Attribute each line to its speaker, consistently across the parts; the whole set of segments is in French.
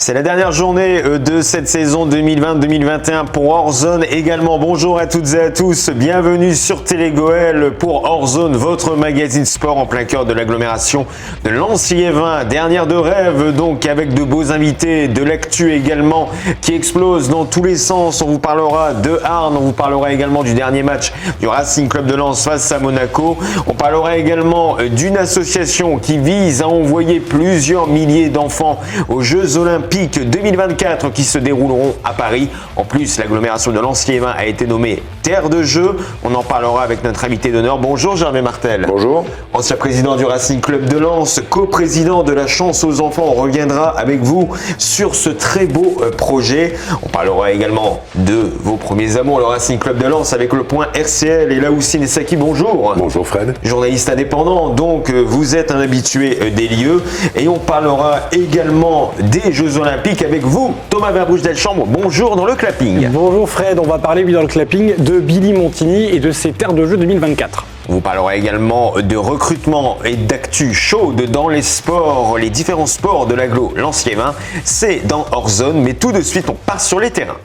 Speaker 1: C'est la dernière journée de cette saison 2020-2021 pour Ortzone également. Bonjour à toutes et à tous, bienvenue sur Télégoël pour Ortzone, votre magazine sport en plein cœur de l'agglomération de Lens-Liévin. Dernière de rêve donc avec de beaux invités, de l'actu également qui explose dans tous les sens. On vous parlera de Arnes, on vous parlera également du dernier match du Racing Club de Lens face à Monaco. On parlera également d'une association qui vise à envoyer plusieurs milliers d'enfants aux Jeux Olympiques 2024 qui se dérouleront à Paris. En plus, l'agglomération de Lens-Liévin a été nommée terre de jeu. On en parlera avec notre invité d'honneur. Bonjour Gervais Martel.
Speaker 2: Bonjour.
Speaker 1: Ancien président du Racing Club de Lens, coprésident de la Chance aux enfants. On reviendra avec vous sur ce très beau projet. On parlera également de vos premiers amours, le Racing Club de Lens avec le point RCL. Et là aussi, Nessaki, bonjour.
Speaker 2: Bonjour Fred.
Speaker 1: Journaliste indépendant, donc vous êtes un habitué des lieux. Et on parlera également des Jeux Olympiques avec vous, Thomas Verbouche-Delchambre. Bonjour dans le clapping.
Speaker 3: Bonjour Fred, on va parler dans le clapping de Billy Montigny et de ses terres de jeu 2024.
Speaker 1: On vous parlera également de recrutement et d'actu chaude dans les sports, les différents sports de l'agglo Lens-Liévin. C'est dans Ortzone, mais tout de suite on part sur les terrains.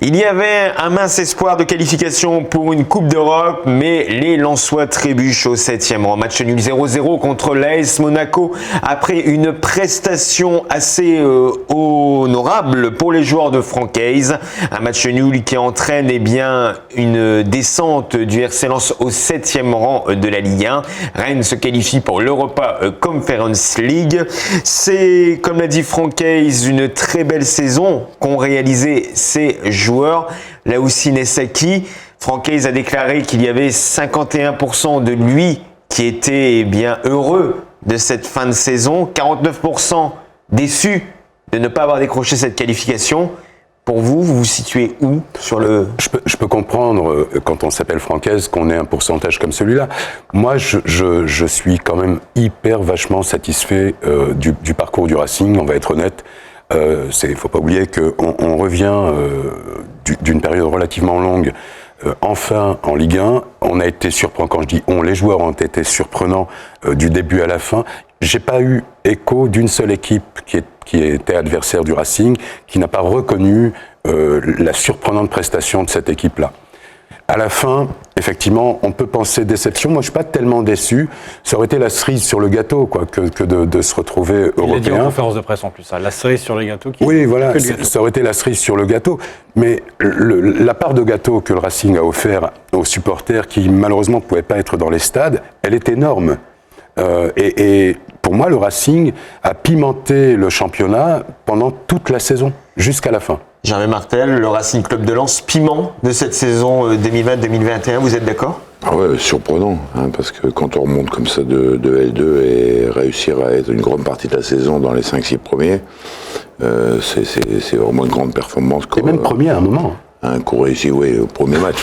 Speaker 1: Il y avait un mince espoir de qualification pour une Coupe d'Europe, mais les Lensois trébuchent au 7e rang. Match nul 0-0 contre l'AS Monaco après une prestation assez honorable pour les joueurs de Francaise. Un match nul qui entraîne une descente du RC Lens au 7e rang de la Ligue 1. Rennes se qualifie pour l'Europa Conference League. C'est, comme l'a dit Francaise, une très belle saison qu'ont réalisé ces joueurs. Là aussi, Nessaki, Francaise a déclaré qu'il y avait 51% de lui qui était heureux de cette fin de saison, 49% déçu de ne pas avoir décroché cette qualification. Pour vous, vous vous situez où sur le...
Speaker 2: Je peux comprendre, quand on s'appelle Francaise, qu'on ait un pourcentage comme celui-là. Moi, je suis quand même vachement satisfait du parcours du Racing, on va être honnête. Faut pas oublier qu'on revient d'une période relativement longue, enfin en Ligue 1. On a été surprenant, quand je dis on, les joueurs ont été surprenants du début à la fin. J'ai pas eu écho d'une seule équipe qui était adversaire du Racing, qui n'a pas reconnu la surprenante prestation de cette équipe-là. À la fin, effectivement, on peut penser déception. Moi, je suis pas tellement déçu. Ça aurait été la cerise sur le gâteau, quoi, que de se retrouver européen.
Speaker 3: Il a dit en conférence de presse en plus, ça, la cerise sur le gâteau.
Speaker 2: Oui, voilà, ça aurait été la cerise sur le gâteau. Mais la part de gâteau que le Racing a offert aux supporters, qui malheureusement ne pouvaient pas être dans les stades, elle est énorme. Et pour moi, le Racing a pimenté le championnat pendant toute la saison, jusqu'à la fin.
Speaker 1: Gervais Martel, le Racing Club de Lens, piment de cette saison 2020-2021, vous êtes d'accord ?
Speaker 4: Ah ouais, surprenant, parce que quand on remonte comme ça de L2 et réussir à être une grande partie de la saison dans les 5-6 premiers, c'est vraiment une grande performance.
Speaker 2: Et même premier à un moment.
Speaker 4: Qu'on réussit, oui, au premier match.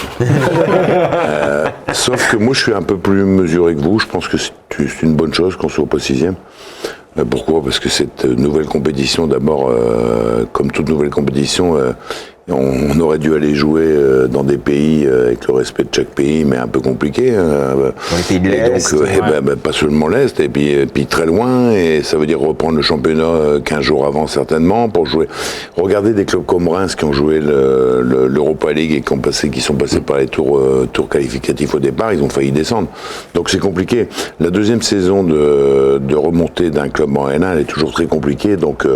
Speaker 4: Sauf que moi, je suis un peu plus mesuré que vous. Je pense que c'est une bonne chose qu'on soit pas 6e. Pourquoi ? Parce que cette nouvelle compétition, d'abord, comme toute nouvelle compétition, on aurait dû aller jouer dans des pays avec le respect de chaque pays, mais un peu compliqué.
Speaker 1: Dans les pays de l'Est.
Speaker 4: Donc, pas seulement l'Est, et puis très loin, et ça veut dire reprendre le championnat 15 jours avant certainement pour jouer. Regardez des clubs comme Reims qui ont joué l'Europa League et qui sont passés par les tours qualificatifs au départ, ils ont failli descendre. Donc c'est compliqué. La deuxième saison de remontée d'un club en N1, elle est toujours très compliquée. Donc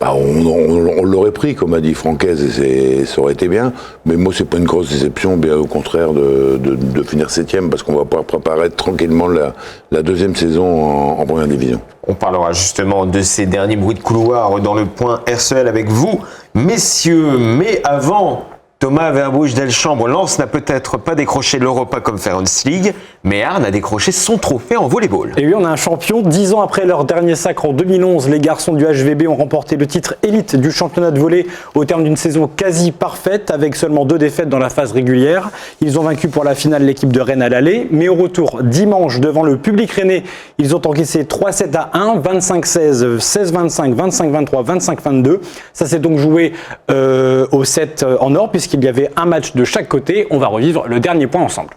Speaker 4: on l'aurait pris, comme a dit Francaise, et ça aurait été bien, mais moi c'est pas une grosse déception, bien au contraire de finir 7e, parce qu'on va pouvoir préparer tranquillement la deuxième saison en première division.
Speaker 1: On parlera justement de ces derniers bruits de couloir dans le point RCL avec vous, messieurs, mais avant... Thomas Verbouche-Delchambre, Lens n'a peut-être pas décroché l'Europa Conference League, mais Arnes a décroché son trophée en volleyball.
Speaker 3: Et oui, on a un champion. 10 ans après leur dernier sacre en 2011, les garçons du HVB ont remporté le titre élite du championnat de volley au terme d'une saison quasi parfaite, avec seulement 2 défaites dans la phase régulière. Ils ont vaincu pour la finale l'équipe de Rennes à l'aller, mais au retour, dimanche, devant le public rennais, ils ont encaissé 3-7-1, 25-16, 16-25, 25-23, 25-22. Ça s'est donc joué au 7 en or, puisqu'il y avait un match de chaque côté. On va revivre le dernier point ensemble.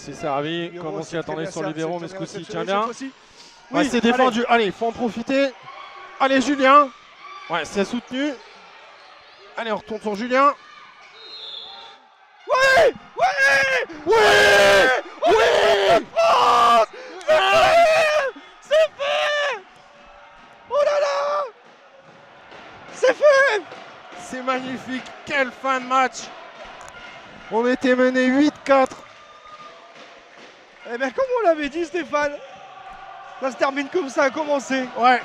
Speaker 5: C'est servi, comme on s'y attendait sur le libéro, mais ce coup-ci tient bien.
Speaker 6: Oui,
Speaker 5: c'est défendu. Allez, il faut en profiter. Allez, Julien. Ouais, c'est soutenu. Allez, on retourne sur Julien.
Speaker 6: Oui, oui, oui, oui, France, c'est fait. Oh là là, c'est fait.
Speaker 5: C'est magnifique. Quelle fin de match. On était mené 8-4.
Speaker 6: Eh bien, comme on l'avait dit, Stéphane, ça se termine comme ça a commencé.
Speaker 5: Ouais.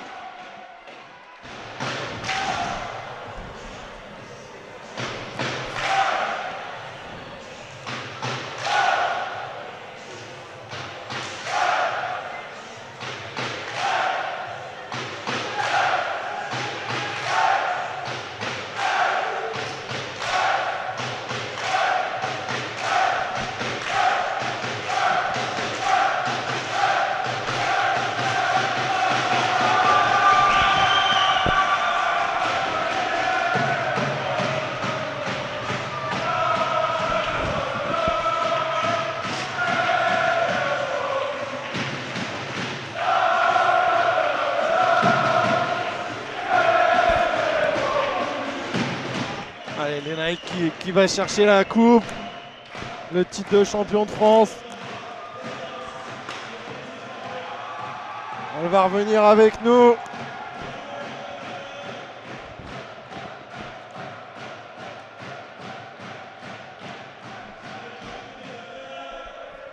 Speaker 5: Allez, les Nike qui va chercher la coupe, le titre de champion de France. Elle va revenir avec nous.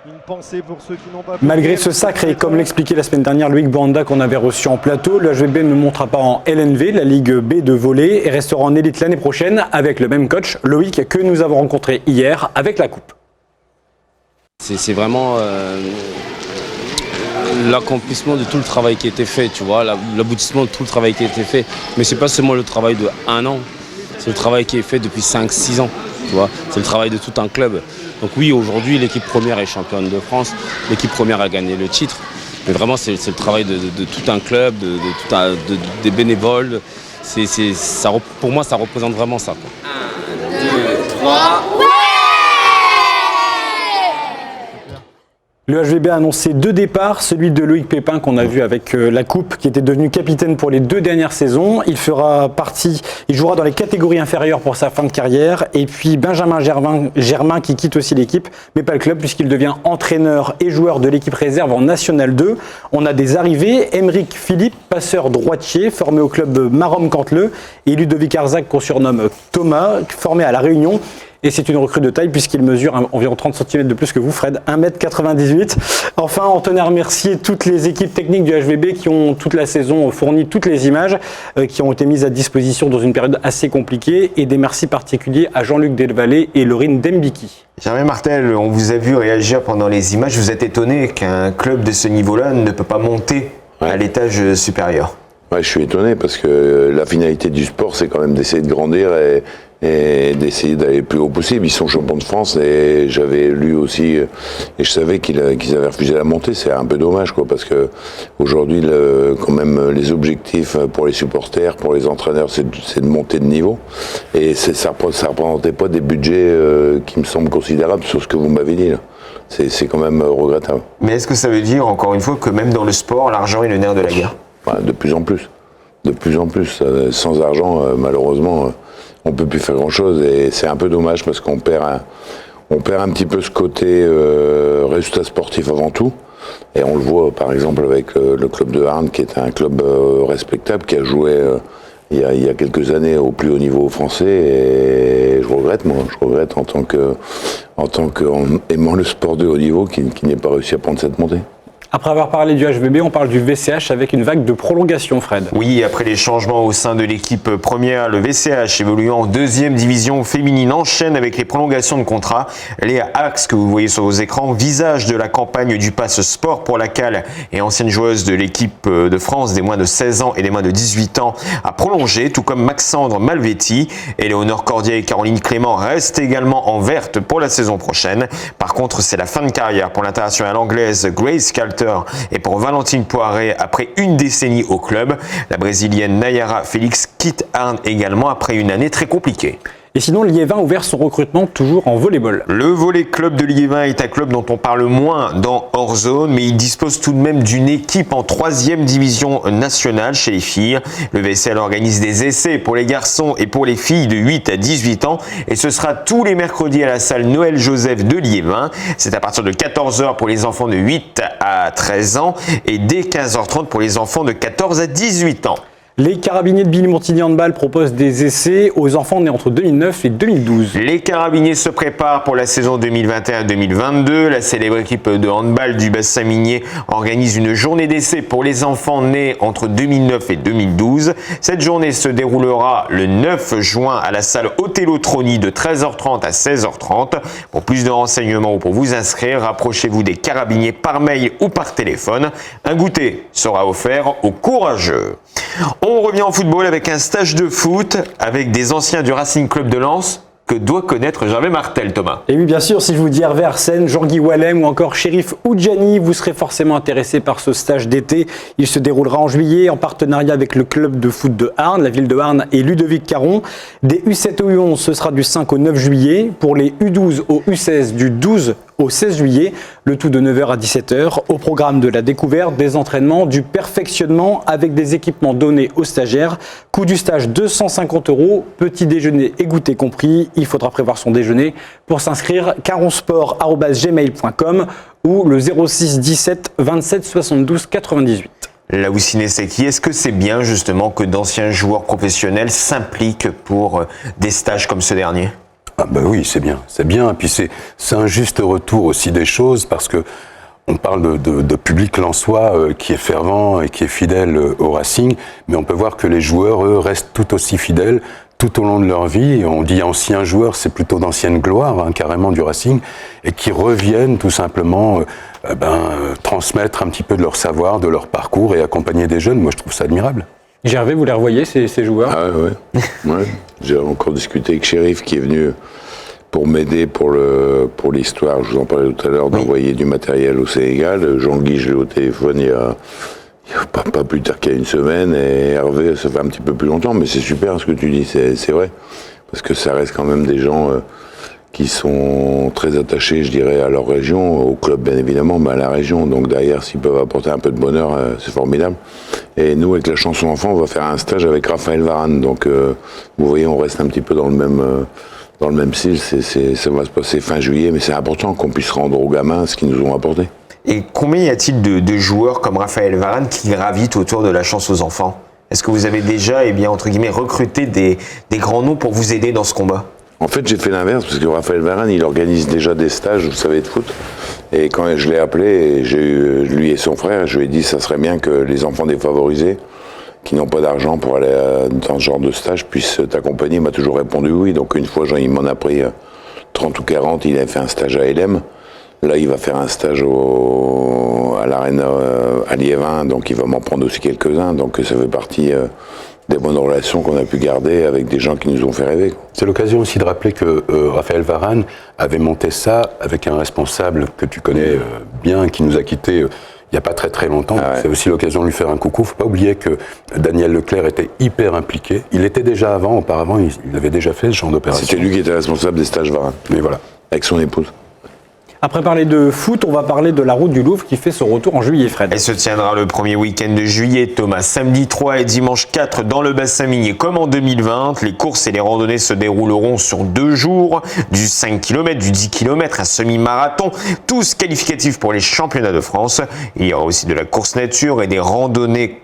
Speaker 5: Une pensée pour ceux qui n'ont pas pu.
Speaker 3: Malgré ce sacre, et comme l'expliquait la semaine dernière Loïc Banda qu'on avait reçu en plateau, le HVB ne montera pas en LNV, la Ligue B de volley, et restera en élite l'année prochaine avec le même coach, Loïc, que nous avons rencontré hier avec la coupe.
Speaker 7: C'est vraiment l'accomplissement de tout le travail qui a été fait, tu vois, l'aboutissement de tout le travail qui a été fait. Mais c'est pas seulement le travail de 1 an, c'est le travail qui est fait depuis 5-6 ans, tu vois. C'est le travail de tout un club. Donc oui, aujourd'hui, l'équipe première est championne de France, l'équipe première a gagné le titre. Mais vraiment, c'est le travail de tout un club, des bénévoles. Pour moi, ça représente vraiment ça, quoi.
Speaker 8: 1, 2, 3...
Speaker 3: Le HVB a annoncé 2 départs, celui de Loïc Pépin qu'on a vu avec la coupe, qui était devenu capitaine pour les 2 dernières saisons. Il jouera dans les catégories inférieures pour sa fin de carrière. Et puis Benjamin Germain qui quitte aussi l'équipe, mais pas le club puisqu'il devient entraîneur et joueur de l'équipe réserve en National 2. On a des arrivées, Émeric Philippe, passeur droitier, formé au club Marom-Cantleux, et Ludovic Arzac qu'on surnomme Thomas, formé à La Réunion. Et c'est une recrue de taille puisqu'il mesure environ 30 cm de plus que vous, Fred, 1m98. Enfin, on tenait à remercier toutes les équipes techniques du HVB qui ont toute la saison fourni toutes les images qui ont été mises à disposition dans une période assez compliquée. Et des merci particuliers à Jean-Luc Delvalle et Laurine Dembiki.
Speaker 1: Germain Martel, on vous a vu réagir pendant les images. Vous êtes étonné qu'un club de ce niveau-là ne peut pas monter à l'étage supérieur.
Speaker 4: Ouais, je suis étonné parce que la finalité du sport, c'est quand même d'essayer de grandir et d'essayer d'aller le plus haut possible. Ils sont champions de France et j'avais lu aussi, et je savais qu'ils avaient refusé la montée. C'est un peu dommage, quoi, parce que aujourd'hui, quand même, les objectifs pour les supporters, pour les entraîneurs, c'est de monter de niveau. Et ça représentait pas des budgets qui me semblent considérables sur ce que vous m'avez dit, là. C'est quand même regrettable.
Speaker 1: Mais est-ce que ça veut dire, encore une fois, que même dans le sport, l'argent est le nerf de la guerre ?
Speaker 4: De plus en plus. De plus en plus. Sans argent, malheureusement, on peut plus faire grand-chose. Et c'est un peu dommage parce qu'on perd un petit peu ce côté résultat sportif avant tout. Et on le voit, par exemple, avec le club de Arnes, qui est un club respectable, qui a joué il y a quelques années au plus haut niveau français. Et je regrette, en tant qu'aimant le sport de haut niveau, qui n'ait pas réussi à prendre cette montée.
Speaker 3: Après avoir parlé du HVB, on parle du VCH avec une vague de prolongation, Fred.
Speaker 1: Oui, après les changements au sein de l'équipe première, le VCH évoluant en 2e division féminine enchaîne avec les prolongations de contrat. Léa Axe, que vous voyez sur vos écrans, visage de la campagne du Pass Sport pour la CAL et ancienne joueuse de l'équipe de France des moins de 16 ans et des moins de 18 ans, a prolongé, tout comme Maxandre Malvetti. Éléonore Cordier et Caroline Clément restent également en verte pour la saison prochaine. Par contre, c'est la fin de carrière pour l'internationale anglaise Grace Calter et pour Valentine Poiré après une décennie au club. La brésilienne Nayara Félix quitte Arnes également après une année très compliquée.
Speaker 3: Et sinon, Liévin a ouvert son recrutement toujours en volleyball.
Speaker 1: Le volley club de Liévin est un club dont on parle moins dans Hors Zone, mais il dispose tout de même d'une équipe en 3e division nationale chez les filles. Le VCL organise des essais pour les garçons et pour les filles de 8 à 18 ans et ce sera tous les mercredis à la salle Noël Joseph de Liévin. C'est à partir de 14h pour les enfants de 8 à 13 ans et dès 15h30 pour les enfants de 14 à 18 ans.
Speaker 3: Les carabiniers de Billy-Montigny Handball proposent des essais aux enfants nés entre 2009 et 2012.
Speaker 1: Les carabiniers se préparent pour la saison 2021-2022. La célèbre équipe de handball du bassin minier organise une journée d'essai pour les enfants nés entre 2009 et 2012. Cette journée se déroulera le 9 juin à la salle Othello Troni de 13h30 à 16h30. Pour plus de renseignements ou pour vous inscrire, rapprochez-vous des carabiniers par mail ou par téléphone. Un goûter sera offert aux courageux. On revient en football avec un stage de foot avec des anciens du Racing Club de Lens que doit connaître Gervais Martel, Thomas.
Speaker 3: Et oui, bien sûr, si je vous dis Hervé Arsène, Jean-Guy Wallem ou encore Chérif Oudjani, vous serez forcément intéressé par ce stage d'été. Il se déroulera en juillet en partenariat avec le club de foot de Arnes, la ville de Arnes et Ludovic Caron. Des U7 au U11, ce sera du 5 au 9 juillet. Pour les U12 au U16, du 12 au 16 juillet, le tout de 9h à 17h. Au programme de la découverte, des entraînements, du perfectionnement avec des équipements donnés aux stagiaires. Coût du stage 250 €, petit déjeuner et goûter compris. Il faudra prévoir son déjeuner. Pour s'inscrire, caronsport@gmail.com ou le 06 17 27 72 98.
Speaker 1: Laoussine Seki, est-ce que c'est bien justement que d'anciens joueurs professionnels s'impliquent pour des stages comme ce dernier ?
Speaker 2: Ah ben oui, c'est bien. Et puis c'est un juste retour aussi des choses parce que on parle de public lensois qui est fervent et qui est fidèle au Racing, mais on peut voir que les joueurs, eux, restent tout aussi fidèles tout au long de leur vie. On dit anciens joueurs, c'est plutôt d'anciennes gloires, carrément du Racing, et qui reviennent tout simplement transmettre un petit peu de leur savoir, de leur parcours et accompagner des jeunes. Moi, je trouve ça admirable.
Speaker 3: Gervais, vous les revoyez, ces joueurs ?
Speaker 4: Ah ouais. J'ai encore discuté avec Chérif qui est venu pour m'aider pour l'histoire, je vous en parlais tout à l'heure, d'envoyer du matériel au Sénégal. Jean-Guy, je l'ai au téléphone il y a pas plus tard qu'il y a une semaine, et Hervé, ça fait un petit peu plus longtemps, mais c'est super ce que tu dis, c'est vrai. Parce que ça reste quand même des gens qui sont très attachés, je dirais, à leur région, au club bien évidemment, mais à la région. Donc derrière, s'ils peuvent apporter un peu de bonheur, c'est formidable. Et nous, avec la chanson enfant, on va faire un stage avec Raphaël Varane. Donc vous voyez, on reste un petit peu dans le même style. Ça va se passer fin juillet, mais c'est important qu'on puisse rendre aux gamins ce qu'ils nous ont apporté.
Speaker 1: Et combien y a-t-il de joueurs comme Raphaël Varane qui gravitent autour de la chance aux enfants ? Est-ce que vous avez déjà, entre guillemets, recruté des grands noms pour vous aider dans ce combat ?
Speaker 4: En fait, j'ai fait l'inverse, parce que Raphaël Varane, il organise déjà des stages, vous savez, de foot. Et quand je l'ai appelé, j'ai eu lui et son frère, je lui ai dit, ça serait bien que les enfants défavorisés, qui n'ont pas d'argent pour aller dans ce genre de stage, puissent t'accompagner. Il m'a toujours répondu oui. Donc une fois, il m'en a pris 30 ou 40, il avait fait un stage à LM. Là, il va faire un stage à l'Arène à Liévin, donc il va m'en prendre aussi quelques-uns. Donc ça fait partie des bonnes relations qu'on a pu garder avec des gens qui nous ont fait rêver.
Speaker 2: C'est l'occasion aussi de rappeler que Raphaël Varane avait monté ça avec un responsable que tu connais bien, qui nous a quittés il n'y a pas très longtemps. Ah ouais. C'est aussi l'occasion de lui faire un coucou. Il ne faut pas oublier que Daniel Leclerc était hyper impliqué. Il était déjà auparavant, il avait déjà fait ce genre d'opération.
Speaker 4: C'était lui qui était responsable des stages Varane.
Speaker 2: Mais voilà.
Speaker 4: Avec son épouse.
Speaker 3: Après parler de foot, on va parler de la route du Louvre qui fait son retour en juillet, Fred.
Speaker 1: Elle se tiendra le premier week-end de juillet, Thomas. Samedi 3 et dimanche 4 dans le bassin minier comme en 2020. Les courses et les randonnées se dérouleront sur 2 jours. Du 5 km, du 10 km, un semi-marathon. Tous qualificatifs pour les championnats de France. Il y aura aussi de la course nature et des randonnées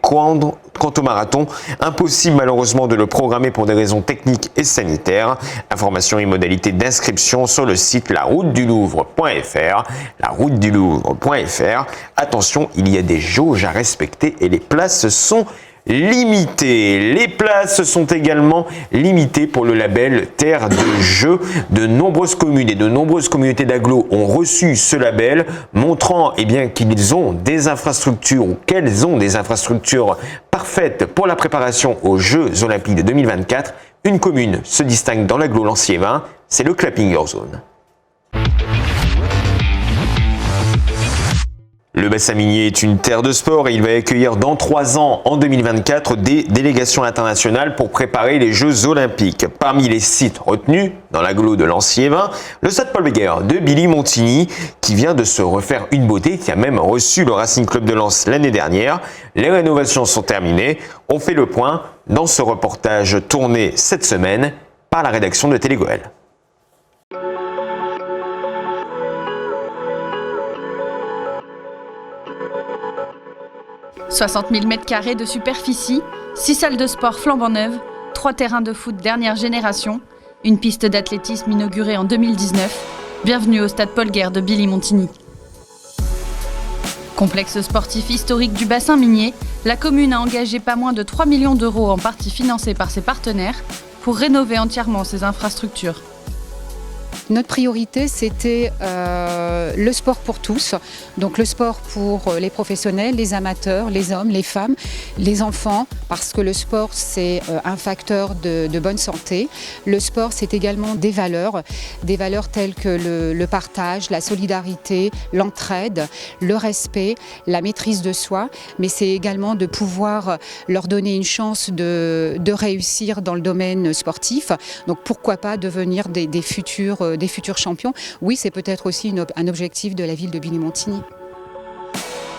Speaker 1: Quant au marathon, impossible malheureusement de le programmer pour des raisons techniques et sanitaires. Informations et modalités d'inscription sur le site laroutedulouvre.fr. Laroutedulouvre.fr. Attention, il y a des jauges à respecter et les places sont limitées. Les places sont également limitées pour le label Terre de Jeux. De nombreuses communes et de nombreuses communautés d'agglos ont reçu ce label, montrant qu'ils ont des infrastructures ou qu'elles ont des infrastructures parfaites pour la préparation aux Jeux Olympiques de 2024. Une commune se distingue dans l'agglo Lens-Liévin, c'est le Clapping Hors Zone. Le Le bassin minier est une terre de sport et il va accueillir dans 3 ans, en 2024, des délégations internationales pour préparer les Jeux Olympiques. Parmi les sites retenus dans l'agglo de Lanciévin, le stade Paul Béguer de Billy Montigny, qui vient de se refaire une beauté, qui a même reçu le Racing Club de Lens l'année dernière. Les rénovations sont terminées. On fait le point dans ce reportage tourné cette semaine par la rédaction de Télégoël.
Speaker 9: 60 000 m² de superficie, 6 salles de sport flambant neuves, 3 terrains de foot dernière génération, une piste d'athlétisme inaugurée en 2019. Bienvenue au stade Paul Guerre de Billy Montigny. Complexe sportif historique du bassin minier, la commune a engagé pas moins de 3 millions d'euros en partie financés par ses partenaires pour rénover entièrement ses infrastructures.
Speaker 10: Notre priorité, c'était le sport pour tous, donc le sport pour les professionnels, les amateurs, les hommes, les femmes, les enfants, parce que le sport, c'est un facteur de bonne santé. Le sport, c'est également des valeurs telles que le partage, la solidarité, l'entraide, le respect, la maîtrise de soi, mais c'est également de pouvoir leur donner une chance de réussir dans le domaine sportif. Donc pourquoi pas devenir des futurs champions. Oui, c'est peut-être aussi un objectif de la ville de Billy Montigny.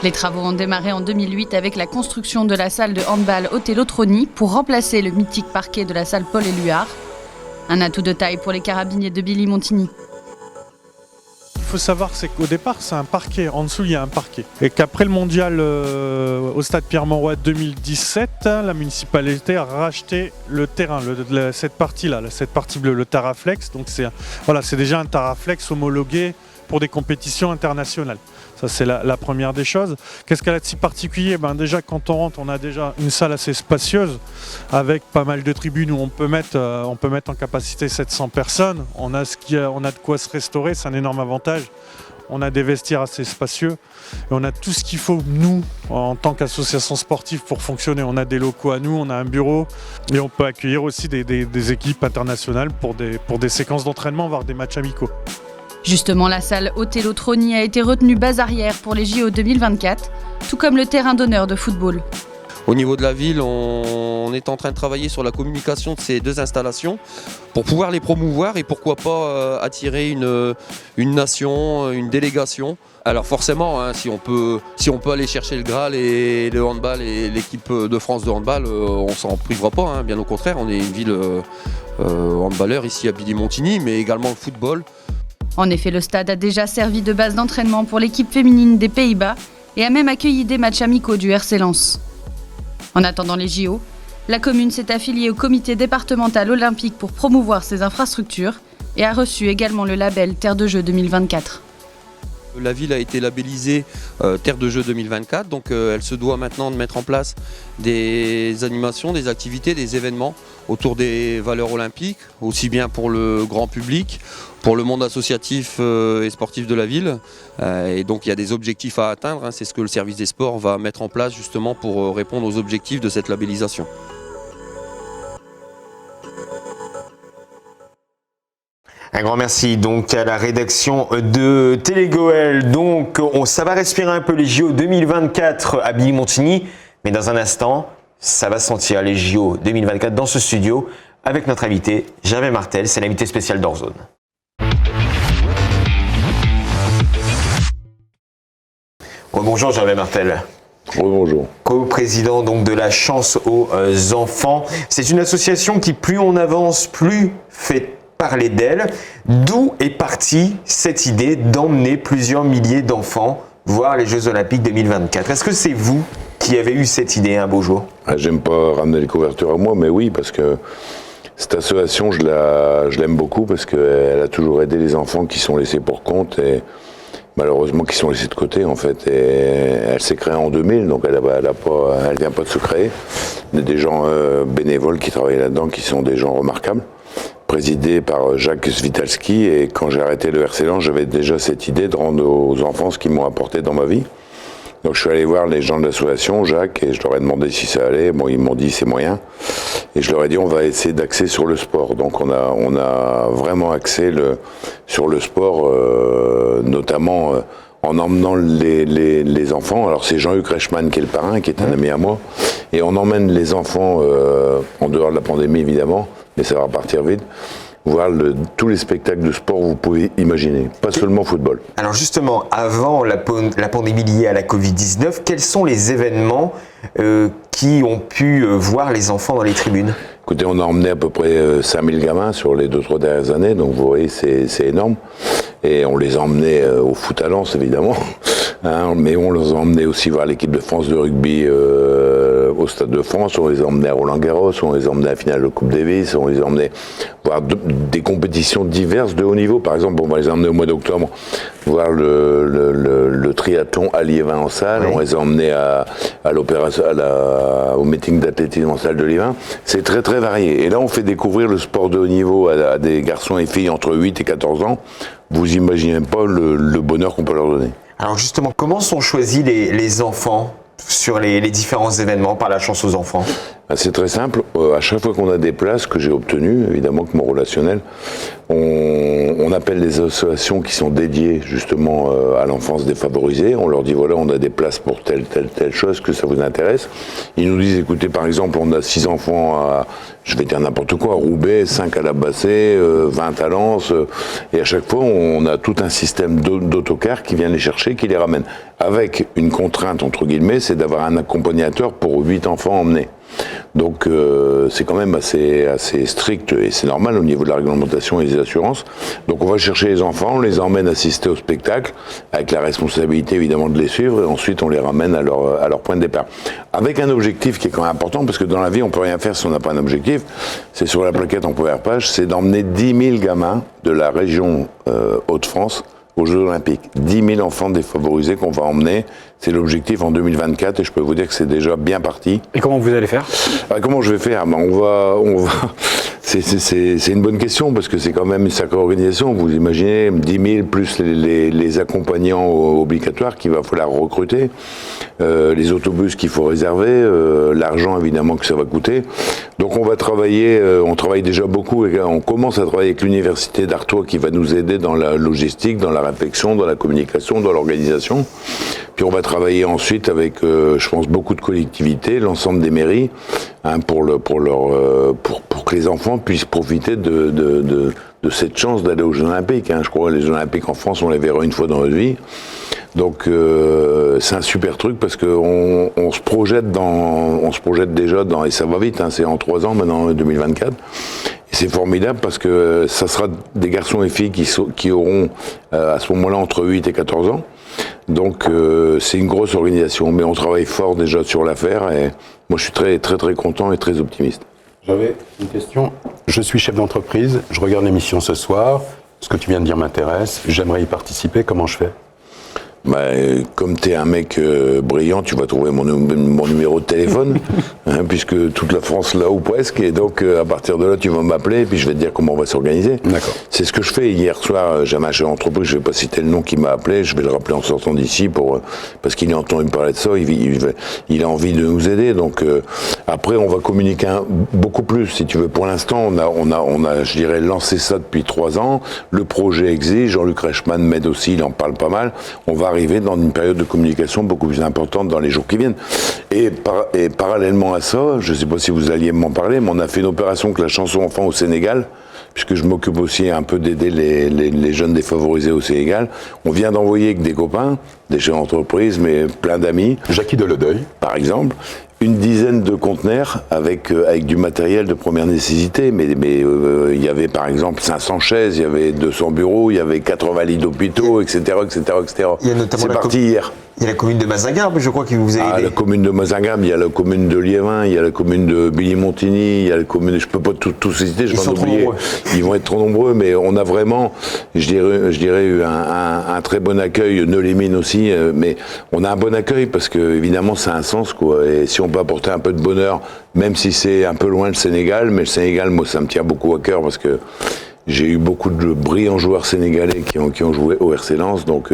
Speaker 9: Les travaux ont démarré en 2008 avec la construction de la salle de handball Othello-Troni pour remplacer le mythique parquet de la salle Paul Éluard. Un atout de taille pour les carabiniers de Billy Montigny.
Speaker 5: Il faut savoir c'est qu'au départ c'est un parquet, en dessous il y a un parquet. Et qu'après le mondial au stade Pierre-Mauroy 2017, la municipalité a racheté le terrain, cette partie-là, cette partie bleue, le Taraflex. Donc c'est déjà un Taraflex homologué pour des compétitions internationales. Ça c'est la première des choses. Qu'est-ce qu'elle a de si particulier ? Déjà quand on rentre, on a déjà une salle assez spacieuse avec pas mal de tribunes où on peut mettre en capacité 700 personnes. On a de quoi se restaurer, c'est un énorme avantage. On a des vestiaires assez spacieux et on a tout ce qu'il faut, nous, en tant qu'association sportive, pour fonctionner. On a des locaux à nous, on a un bureau et on peut accueillir aussi des équipes internationales pour des séquences d'entraînement, voire des matchs amicaux.
Speaker 9: Justement, la salle Othello-Troni a été retenue base arrière pour les JO 2024, tout comme le terrain d'honneur de football.
Speaker 11: Au niveau de la ville, on est en train de travailler sur la communication de ces deux installations pour pouvoir les promouvoir et pourquoi pas attirer une nation, une délégation. Alors forcément, si on peut aller chercher le Graal et le handball et l'équipe de France de handball, on s'en privera pas, bien au contraire. On est une ville handballeur ici à Billy Montigny, mais également le football.
Speaker 9: En effet, le stade a déjà servi de base d'entraînement pour l'équipe féminine des Pays-Bas et a même accueilli des matchs amicaux du RC Lens. En attendant les JO, la commune s'est affiliée au comité départemental olympique pour promouvoir ses infrastructures et a reçu également le label Terre de Jeux 2024.
Speaker 11: La ville a été labellisée Terre de Jeux 2024, donc elle se doit maintenant de mettre en place des animations, des activités, des événements autour des valeurs olympiques, aussi bien pour le grand public, pour le monde associatif et sportif de la ville. Et donc il y a des objectifs à atteindre, c'est ce que le service des sports va mettre en place justement pour répondre aux objectifs de cette labellisation.
Speaker 1: Un grand merci donc à la rédaction de Télégoël. Donc ça va respirer un peu les JO 2024 à Billy Montigny, mais dans un instant, ça va sentir les JO 2024 dans ce studio avec notre invité Gervais Martel, c'est l'invité spécial d'Orzone. Bonjour Gervais Martel.
Speaker 4: Bonjour.
Speaker 1: Co-président donc de la Chance aux enfants. C'est une association qui, plus on avance, plus fait parler d'elle. D'où est partie cette idée d'emmener plusieurs milliers d'enfants voir les Jeux Olympiques 2024 ? Est-ce que c'est vous qui avez eu cette idée un beau jour ?
Speaker 4: J'aime pas ramener les couvertures à moi, mais oui, parce que cette association, je l'aime beaucoup parce qu'elle a toujours aidé les enfants qui sont laissés pour compte et malheureusement qui sont laissés de côté en fait. Et elle s'est créée en 2000, donc elle vient pas de se créer. Il y a des gens bénévoles qui travaillent là-dedans, qui sont des gens remarquables, présidés par Jacques Svitalski. Et quand j'ai arrêté le RC Lens, j'avais déjà cette idée de rendre aux enfants ce qu'ils m'ont apporté dans ma vie. Donc je suis allé voir les gens de l'association, Jacques, et je leur ai demandé si ça allait. Bon, ils m'ont dit c'est moyen. Et je leur ai dit on va essayer d'axer sur le sport. Donc on a vraiment axé sur le sport, notamment en emmenant les enfants. Alors c'est Jean-Luc Reichmann qui est le parrain, qui est un ami à moi, et on emmène les enfants, en dehors de la pandémie évidemment, mais ça va repartir vite, voir tous les spectacles de sport que vous pouvez imaginer, pas seulement football.
Speaker 1: Alors justement, avant la pandémie liée à la Covid-19, quels sont les événements qui ont pu voir les enfants dans les tribunes ?
Speaker 4: Écoutez, on a emmené à peu près 5000 gamins sur les 2-3 dernières années, donc vous voyez, c'est énorme. Et on les a emmenés au foot à Lens, évidemment, hein, mais on les a emmenés aussi voir l'équipe de France de rugby au Stade de France, on les a emmenés à Roland-Garros, on les a emmenés à la finale de Coupe Davis, on les a emmenés voir des compétitions diverses de haut niveau. Par exemple, on va les emmener au mois d'octobre voir le triathlon à Liévin en salle, oui. On les a emmenés au meeting d'athlétisme en salle de Liévin. C'est très très varié. Et là, on fait découvrir le sport de haut niveau à des garçons et filles entre 8 et 14 ans. Vous imaginez pas le bonheur qu'on peut leur donner.
Speaker 1: Alors justement, comment sont choisis les enfants sur les différents événements par la chance aux enfants?
Speaker 4: C'est très simple. À chaque fois qu'on a des places que j'ai obtenues, évidemment que mon relationnel, on appelle les associations qui sont dédiées justement à l'enfance défavorisée. On leur dit voilà, on a des places pour telle chose, que ça vous intéresse. Ils nous disent écoutez, par exemple, on a 6 enfants à, je vais dire n'importe quoi, à Roubaix, 5 à la Bassée, 20 à Lens, et à chaque fois on a tout un système d'autocars qui vient les chercher, qui les ramène. Avec une contrainte entre guillemets, c'est d'avoir un accompagnateur pour 8 enfants emmenés. Donc c'est quand même assez strict et c'est normal au niveau de la réglementation et des assurances. Donc on va chercher les enfants, on les emmène assister au spectacle avec la responsabilité évidemment de les suivre et ensuite on les ramène à leur point de départ. Avec un objectif qui est quand même important parce que dans la vie on peut rien faire si on n'a pas un objectif. C'est sur la plaquette en première page, c'est d'emmener 10 000 gamins de la région Hauts-de-France aux Jeux Olympiques. 10 000 enfants défavorisés qu'on va emmener. C'est l'objectif en 2024 et je peux vous dire que c'est déjà bien parti.
Speaker 3: Et comment vous allez faire ?
Speaker 4: Comment je vais faire ? On va. C'est une bonne question parce que c'est quand même une sacrée organisation. Vous imaginez 10 000 plus les accompagnants obligatoires qu'il va falloir recruter, les autobus qu'il faut réserver, l'argent évidemment que ça va coûter. Donc on va travailler, on travaille déjà beaucoup et on commence à travailler avec l'université d'Artois qui va nous aider dans la logistique, dans la réflexion, dans la communication, dans l'organisation. Puis on va travailler ensuite avec, je pense, beaucoup de collectivités, l'ensemble des mairies, hein, pour que les enfants puissent profiter de cette chance d'aller aux Jeux Olympiques. Hein. Je crois que les Jeux Olympiques en France, on les verra une fois dans notre vie. Donc c'est un super truc parce qu'on se projette déjà dans, et ça va vite, hein, c'est en 3 ans maintenant, 2024. Et c'est formidable parce que ça sera des garçons et filles qui auront à ce moment-là entre 8 et 14 ans. Donc c'est une grosse organisation, mais on travaille fort déjà sur l'affaire et moi je suis très très très content et très optimiste.
Speaker 2: J'avais une question. Je suis chef d'entreprise, je regarde l'émission ce soir, ce que tu viens de dire m'intéresse, j'aimerais y participer, comment je fais ?
Speaker 4: Comme tu es un mec brillant, tu vas trouver mon numéro de téléphone, hein, puisque toute la France l'a ou presque, et donc à partir de là, tu vas m'appeler, et puis je vais te dire comment on va s'organiser. D'accord. C'est ce que je fais. Hier soir, j'ai un chef d'entreprise, je ne vais pas citer le nom qui m'a appelé, je vais le rappeler en sortant d'ici, parce qu'il entend me parler de ça, il a envie de nous aider. Donc après, on va communiquer beaucoup plus, si tu veux. Pour l'instant, on a, je dirais, lancé ça depuis 3 ans. Le projet existe, Jean-Luc Reichmann m'aide aussi, il en parle pas mal. On va arriver dans une période de communication beaucoup plus importante dans les jours qui viennent. Et parallèlement à ça, je ne sais pas si vous alliez m'en parler, mais on a fait une opération avec la chanson enfant au Sénégal, puisque je m'occupe aussi un peu d'aider les jeunes défavorisés au Sénégal. On vient d'envoyer avec des copains, des chefs d'entreprise, mais plein d'amis.
Speaker 2: Jackie Deledeuil,
Speaker 4: par exemple. Une dizaine de conteneurs avec du matériel de première nécessité, mais il y avait par exemple 500 chaises, il y avait 200 bureaux, il y avait 80 lits d'hôpitaux, etc., etc., etc.
Speaker 1: Il y a notamment
Speaker 4: c'est parti hier.
Speaker 1: Il y a la commune de Mazingarbe, je crois, qui vous a aidé.
Speaker 4: La commune de Mazingarbe, il y a la commune de Liévin, il y a la commune de Billy-Montigny, il y a la commune, je peux pas tous citer, je vais en oublier. Ils vont être trop nombreux, mais on a vraiment, je dirais eu un très bon accueil, Neulémine aussi, mais on a un bon accueil parce que évidemment ça a un sens, quoi. Et si on peut apporter un peu de bonheur, même si c'est un peu loin le Sénégal, mais le Sénégal, moi, ça me tient beaucoup à cœur parce que j'ai eu beaucoup de brillants joueurs sénégalais qui ont joué au RC Lens, donc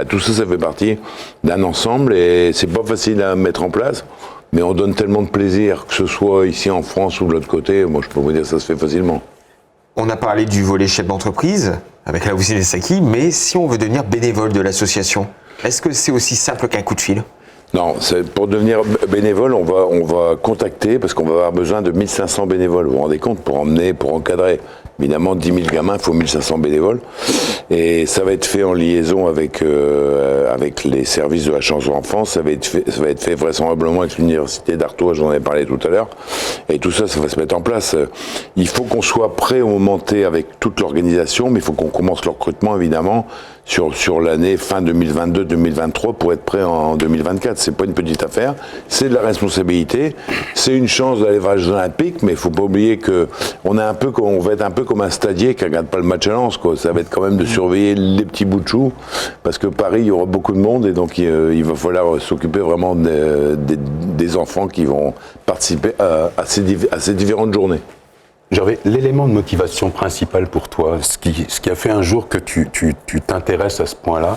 Speaker 4: tout ça, ça fait partie d'un ensemble et c'est pas facile à mettre en place, mais on donne tellement de plaisir, que ce soit ici en France ou de l'autre côté, moi je peux vous dire que ça se fait facilement.
Speaker 1: On a parlé du volet chef d'entreprise, avec Laoussine Saki, mais si on veut devenir bénévole de l'association, Est-ce que c'est aussi simple qu'un coup de fil?
Speaker 4: Non, pour devenir bénévole, on va contacter, parce qu'on va avoir besoin de 1500 bénévoles. Vous vous rendez compte, pour emmener, pour encadrer. Évidemment, 10 000 gamins, il faut 1500 bénévoles. Et ça va être fait en liaison avec les services de la chance aux enfants. Ça va être fait vraisemblablement avec l'université d'Artois, j'en ai parlé tout à l'heure. Et tout ça, ça va se mettre en place. Il faut qu'on soit prêt au moment T avec toute l'organisation, mais il faut qu'on commence le recrutement, évidemment, sur l'année fin 2022-2023 pour être prêt en 2024. C'est pas une petite affaire, c'est de la responsabilité, c'est une chance d'aller vers les Jeux Olympiques, mais il faut pas oublier que on va être un peu comme un stadier qui regarde pas le match à Lens, quoi. Ça va être quand même de surveiller les petits bouts de chou, parce que Paris, il y aura beaucoup de monde, et donc il va falloir s'occuper vraiment des enfants qui vont participer à ces différentes journées.
Speaker 2: Gervais, l'élément de motivation principal pour toi, ce qui a fait un jour que tu t'intéresses à ce point-là,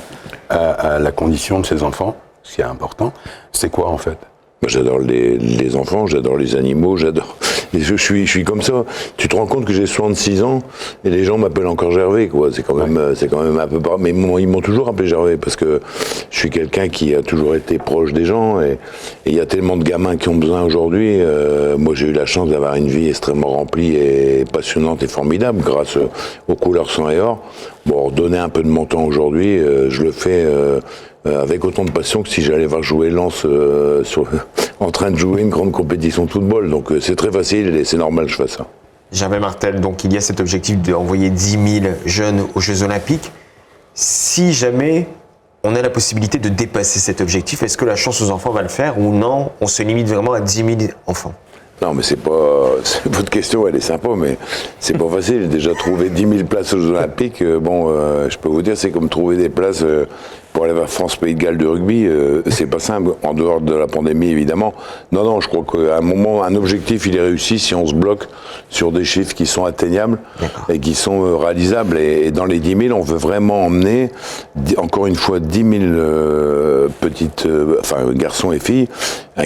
Speaker 2: à la condition de ces enfants, ce qui est important, c'est quoi en fait?
Speaker 4: J'adore les enfants, j'adore les animaux, je suis comme ça. Tu te rends compte que j'ai 66 ans et les gens m'appellent encore Gervais, quoi. C'est quand même un peu mais ils m'ont toujours appelé Gervais parce que je suis quelqu'un qui a toujours été proche des gens et il y a tellement de gamins qui ont besoin aujourd'hui. Moi, j'ai eu la chance d'avoir une vie extrêmement remplie et passionnante et formidable grâce aux couleurs sang et or. Bon, donner un peu de mon temps aujourd'hui, je le fais avec autant de passion que si j'allais voir jouer Lens en train de jouer une grande compétition de football. Donc c'est très facile et c'est normal que je fasse ça.
Speaker 1: Gervais Martel, donc il y a cet objectif d'envoyer 10 000 jeunes aux Jeux Olympiques. Si jamais on a la possibilité de dépasser cet objectif, est-ce que la chance aux enfants va le faire ou non? On se limite vraiment à 10 000 enfants?
Speaker 4: Non, mais votre question, elle est sympa, mais c'est pas facile. Déjà, trouver 10 000 places aux Jeux Olympiques, je peux vous dire, c'est comme trouver des places pour aller vers France-Pays de Galles de rugby. C'est pas simple, en dehors de la pandémie, évidemment. Non, je crois qu'à un moment, un objectif, il est réussi si on se bloque sur des chiffres qui sont atteignables et qui sont réalisables. Et dans les 10 000, on veut vraiment emmener, encore une fois, 10 000 garçons et filles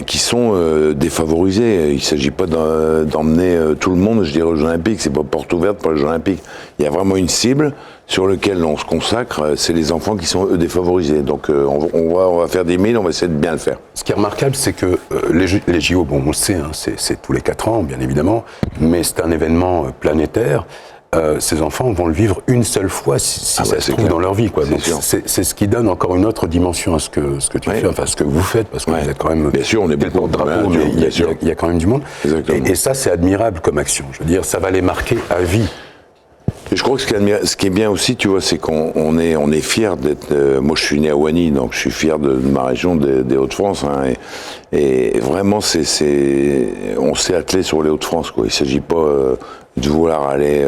Speaker 4: qui sont défavorisés. Il ne s'agit pas d'emmener tout le monde, je dirais, aux Jeux Olympiques. C'est pas porte ouverte pour les Jeux Olympiques. Il y a vraiment une cible sur laquelle on se consacre. C'est les enfants qui sont, eux, défavorisés. Donc, on va faire 10 000, on va essayer de bien le faire.
Speaker 2: Ce qui est remarquable, c'est que les JO, bon, on le sait, hein, c'est tous les 4 ans, bien évidemment, mais c'est un événement planétaire. Ces enfants vont le vivre une seule fois si ça se trouve clair. Dans leur vie, quoi. Donc c'est ce qui donne encore une autre dimension à ce que tu fais, enfin ce que vous faites, parce que vous êtes quand même.
Speaker 4: Bien sûr, on est beaucoup de drapeaux,
Speaker 2: mais il y a quand même du monde. Et ça, c'est admirable comme action. Je veux dire, ça va les marquer à vie.
Speaker 4: Et je crois que ce qui est bien aussi, tu vois, c'est qu'on est fiers d'être. Moi, je suis né à Wany, donc je suis fier de ma région des Hauts-de-France. Hein, et vraiment, on s'est attelé sur les Hauts-de-France, quoi. Il ne s'agit pas de vouloir aller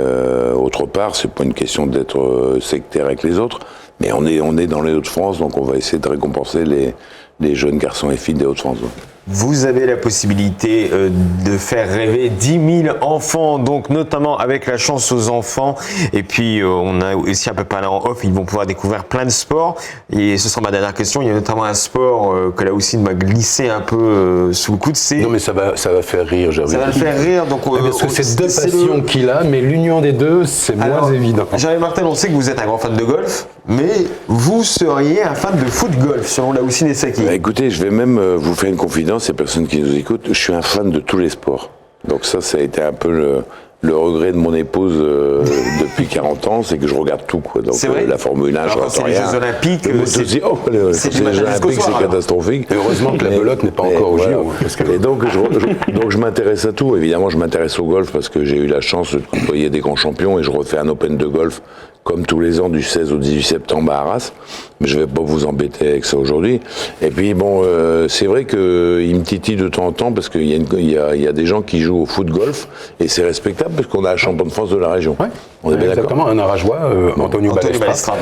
Speaker 4: autre part. C'est pas une question d'être sectaire avec les autres, mais on est dans les Hauts-de-France, donc on va essayer de récompenser les jeunes garçons et filles des Hauts-de-France. Ouais.
Speaker 1: Vous avez la possibilité de faire rêver 10 000 enfants, donc notamment avec la chance aux enfants. Et puis on a aussi un peu parlé en off, ils vont pouvoir découvrir plein de sports. Et ce sera ma dernière question. Il y a notamment un sport que là aussi m'a glissé un peu sous le coude.
Speaker 2: Non, mais ça va faire rire, Gervais.
Speaker 1: Ça va le faire rire. Donc,
Speaker 2: parce que c'est deux passions qu'il a, mais l'union des deux, c'est moins évident.
Speaker 1: Gervais Martel, on sait que vous êtes un grand fan de golf, mais vous seriez un fan de foot-golf, selon Laoussine et Saki.
Speaker 4: Écoutez, je vais même vous faire une confidence. Ces personnes qui nous écoutent, je suis un fan de tous les sports. Donc ça a été un peu le regret de mon épouse depuis 40 ans, c'est que je regarde tout, quoi. Donc la Formule 1, je regarde rien.
Speaker 1: Les Jeux Olympiques,
Speaker 4: c'est catastrophique.
Speaker 2: Et heureusement que la belote n'est pas encore au JO.
Speaker 4: Et donc je m'intéresse à tout. Évidemment, je m'intéresse au golf parce que j'ai eu la chance de côtoyer des grands champions et je refais un Open de golf comme tous les ans du 16 au 18 septembre à Arras. Mais je ne vais pas vous embêter avec ça aujourd'hui. Et puis bon, c'est vrai qu'il me titille de temps en temps parce qu'il y a des gens qui jouent au foot-golf et c'est respectable parce qu'on a un champion de France de la région.
Speaker 2: Ouais. On est bien exactement, un Arageois, Antonio Balestra,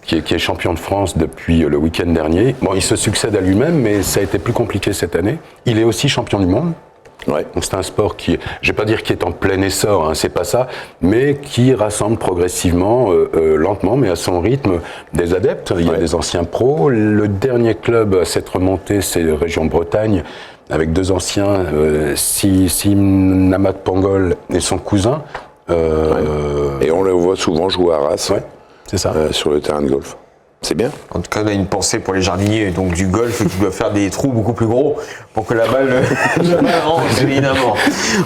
Speaker 2: qui est champion de France depuis le week-end dernier. Bon, il se succède à lui-même, mais ça a été plus compliqué cette année. Il est aussi champion du monde. Ouais. Donc c'est un sport qui, je vais pas dire qui est en plein essor, hein, c'est pas ça, mais qui rassemble progressivement, lentement, mais à son rythme, des adeptes. Il y a des anciens pros. Le dernier club à s'être remonté, c'est Région Bretagne, avec 2 anciens, Namat Pangol et son cousin.
Speaker 4: Et on le voit souvent jouer à Arras,
Speaker 2: c'est ça.
Speaker 4: sur le terrain de golf. C'est bien.
Speaker 1: En tout cas, on a une pensée pour les jardiniers donc du golf qui doivent faire des trous beaucoup plus gros pour que la balle rentre, évidemment.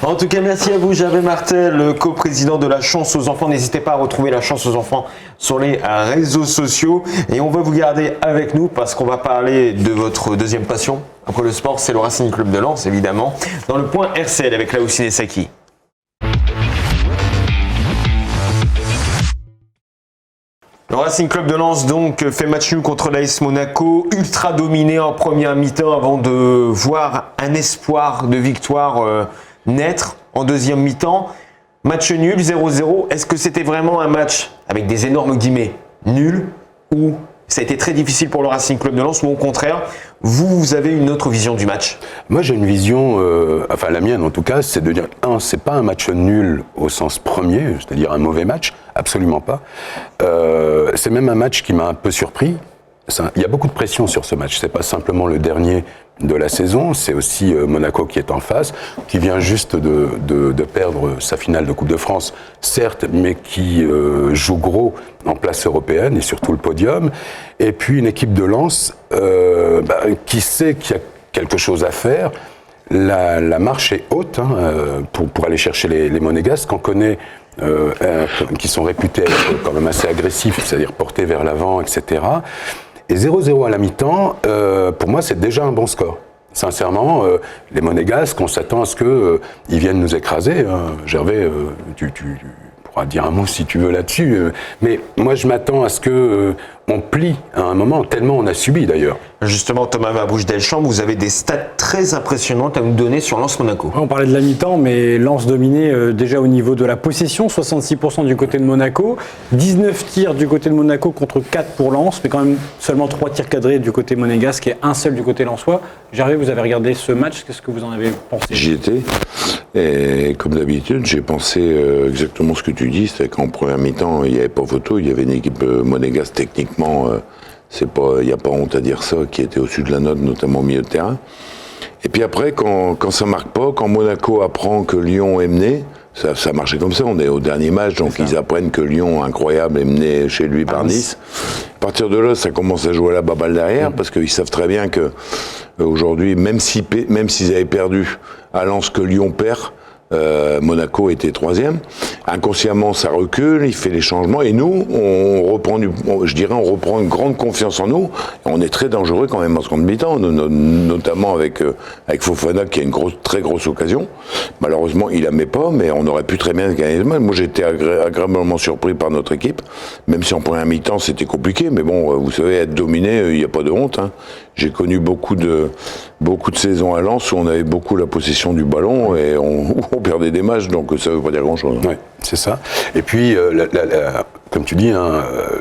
Speaker 1: En tout cas, merci à vous, Gervais Martel, coprésident de La Chance aux Enfants. N'hésitez pas à retrouver La Chance aux Enfants sur les réseaux sociaux. Et on va vous garder avec nous parce qu'on va parler de votre deuxième passion. Après le sport, c'est le Racing Club de Lens, évidemment. Dans le point RCL avec Laoussine Saki. Le Racing Club de Lens donc fait match nul contre l'AS Monaco, ultra dominé en première mi-temps avant de voir un espoir de victoire naître en deuxième mi-temps. Match nul, 0-0. Est-ce que c'était vraiment un match avec des énormes guillemets nul ou ça a été très difficile pour le Racing Club de Lens ou au contraire, vous avez une autre vision du match?
Speaker 2: Moi j'ai une vision, enfin la mienne en tout cas, c'est de dire, c'est pas un match nul au sens premier, c'est-à-dire un mauvais match, absolument pas. C'est même un match qui m'a un peu surpris. Il y a beaucoup de pression sur ce match, c'est pas simplement le dernier de la saison, c'est aussi Monaco qui est en face, qui vient juste de perdre sa finale de Coupe de France, certes, mais qui joue gros en place européenne et surtout le podium. Et puis une équipe de Lens qui sait qu'il y a quelque chose à faire. La marche est haute pour aller chercher les Monégasques, qu'on connaît, qui sont réputés être quand même assez agressifs, c'est-à-dire portés vers l'avant, etc. Et 0-0 à la mi-temps, pour moi, c'est déjà un bon score. Sincèrement, les Monégasques, on s'attend à ce qu'ils viennent nous écraser. Gervais, tu pourras dire un mot si tu veux là-dessus. Mais moi, je m'attends à ce qu'on plie à un moment, tellement on a subi d'ailleurs.
Speaker 1: Justement, Thomas Mabouche-Delchamps, vous avez des stats très impressionnantes à nous donner sur Lens Monaco.
Speaker 3: On parlait de la mi-temps, mais Lens dominait déjà au niveau de la possession, 66% du côté de Monaco, 19 tirs du côté de Monaco contre 4 pour Lens, mais quand même seulement 3 tirs cadrés du côté monégasque et un seul du côté lensois. Gervais, vous avez regardé ce match, qu'est-ce que vous en avez pensé?
Speaker 4: J'y étais, et comme d'habitude, j'ai pensé exactement ce que tu dis, c'est qu'en première mi-temps, il n'y avait pas photo, il y avait une équipe monégasque techniquement... il n'y a pas honte à dire ça, qui était au-dessus de la note, notamment au milieu de terrain. Et puis après, quand ça marque pas, quand Monaco apprend que Lyon est mené, ça marchait comme ça, on est au dernier match, donc ils apprennent que Lyon, incroyable, est mené chez lui par Nice. À partir de là, ça commence à jouer à la baballe derrière, parce qu'ils savent très bien que aujourd'hui, même s'ils avaient perdu à Lens que Lyon perd, Monaco était troisième. Inconsciemment, ça recule, il fait les changements et nous, on reprend une grande confiance en nous. On est très dangereux quand même en seconde mi-temps, notamment avec Fofana qui a une très grosse occasion. Malheureusement, il la met pas, mais on aurait pu très bien gagner ce match. Moi, j'ai été agréablement surpris par notre équipe, même si en première mi-temps c'était compliqué. Mais bon, vous savez, être dominé, il n'y a pas de honte. J'ai connu beaucoup de saisons à Lens où on avait beaucoup la possession du ballon et on perdait des matchs, donc ça ne veut pas dire grand-chose.
Speaker 2: Oui, c'est ça. Et puis, comme tu dis,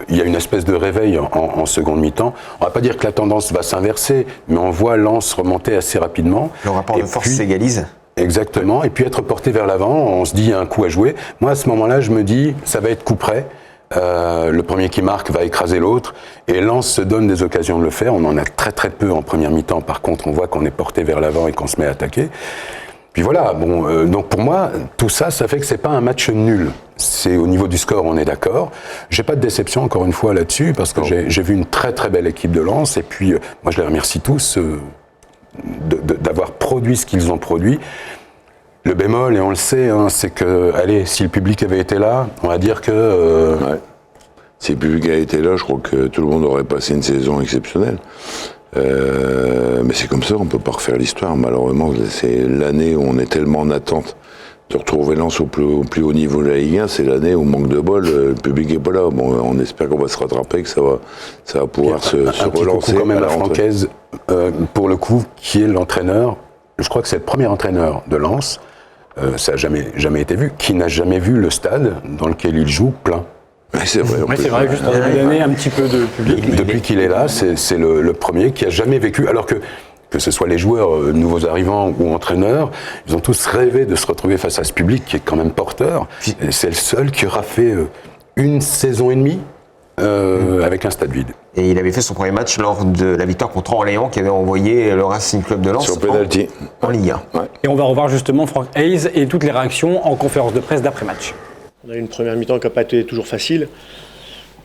Speaker 2: il y a une espèce de réveil en seconde mi-temps. On ne va pas dire que la tendance va s'inverser, mais on voit Lens remonter assez rapidement.
Speaker 1: Le rapport de force s'égalise.
Speaker 2: Exactement, et puis être porté vers l'avant, on se dit il y a un coup à jouer. Moi, à ce moment-là, je me dis, ça va être coup près. Le premier qui marque va écraser l'autre et Lens se donne des occasions de le faire. On en a très très peu en première mi-temps. Par contre, on voit qu'on est porté vers l'avant et qu'on se met à attaquer. Puis voilà, donc pour moi, tout ça, ça fait que c'est pas un match nul. C'est au niveau du score, on est d'accord. J'ai pas de déception encore une fois là-dessus parce que j'ai vu une très très belle équipe de Lens et puis moi je les remercie tous d'avoir produit ce qu'ils ont produit. Le bémol, et on le sait, c'est que, allez, si le public avait été là, on va dire que...
Speaker 4: Ouais. Si le public avait été là, je crois que tout le monde aurait passé une saison exceptionnelle. Mais c'est comme ça, on ne peut pas refaire l'histoire. Malheureusement, c'est l'année où on est tellement en attente de retrouver Lens au plus haut niveau de la Ligue 1. C'est l'année où, manque de bol, le public n'est pas là. Bon, on espère qu'on va se rattraper, que ça va pouvoir se relancer.
Speaker 2: Quand même à Francaise, pour le coup, qui est l'entraîneur, je crois que c'est le premier entraîneur de Lens, ça n'a jamais été vu, qui n'a jamais vu le stade dans lequel il joue plein.
Speaker 4: Oui, c'est vrai.
Speaker 3: Oui, c'est vrai, juste en début d'année, un petit peu de public.
Speaker 2: Depuis qu'il est là, c'est le premier qui a jamais vécu, alors que ce soit les joueurs nouveaux arrivants ou entraîneurs, ils ont tous rêvé de se retrouver face à ce public qui est quand même porteur. Et c'est le seul qui aura fait une saison et demie avec un stade vide.
Speaker 1: Et il avait fait son premier match lors de la victoire contre Orléans qui avait envoyé le Racing Club de Lens
Speaker 4: sur penalty
Speaker 1: en Ligue 1.
Speaker 4: Ouais.
Speaker 3: Et on va revoir justement Franck Hayes et toutes les réactions en conférence de presse d'après-match.
Speaker 12: On a eu une première mi-temps qui n'a pas été toujours facile.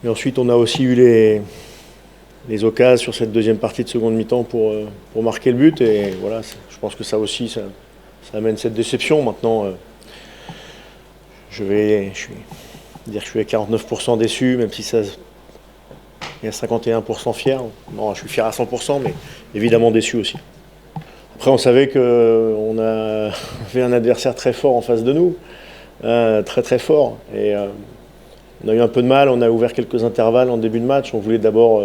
Speaker 12: Mais ensuite, on a aussi eu les les occasions sur cette deuxième partie de seconde mi-temps pour marquer le but. Et voilà, je pense que ça aussi, ça amène cette déception. Maintenant, je vais dire que je suis à 49% déçu, même si il y a 51% fier. Non, je suis fier à 100%, mais évidemment déçu aussi. Après, on savait qu'on avait un adversaire très fort en face de nous, très très fort. Et on a eu un peu de mal, on a ouvert quelques intervalles en début de match. On voulait d'abord